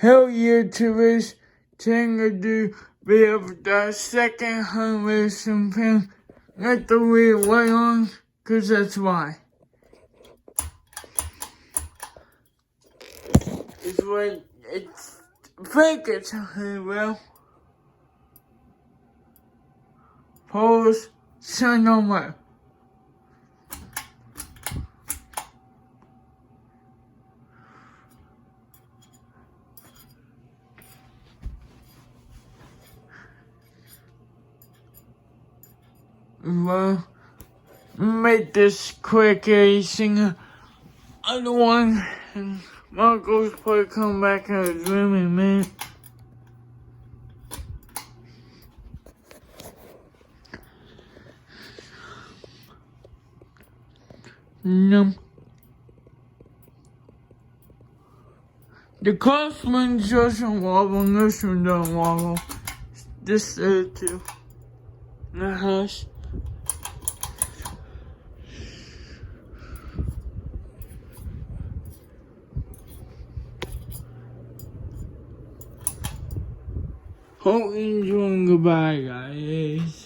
hell yeah to this thing to do with the second harvest and let the wheel right on, cause that's why. It's like, it's fake it's well. Pause, sign on left. Well, make this quick, sing other one, and Marco's probably come back in his room in a minute. No. The Kaufman doesn't wobble, and this one don't wobble. This too. The house. Hope you enjoying. Goodbye, guys.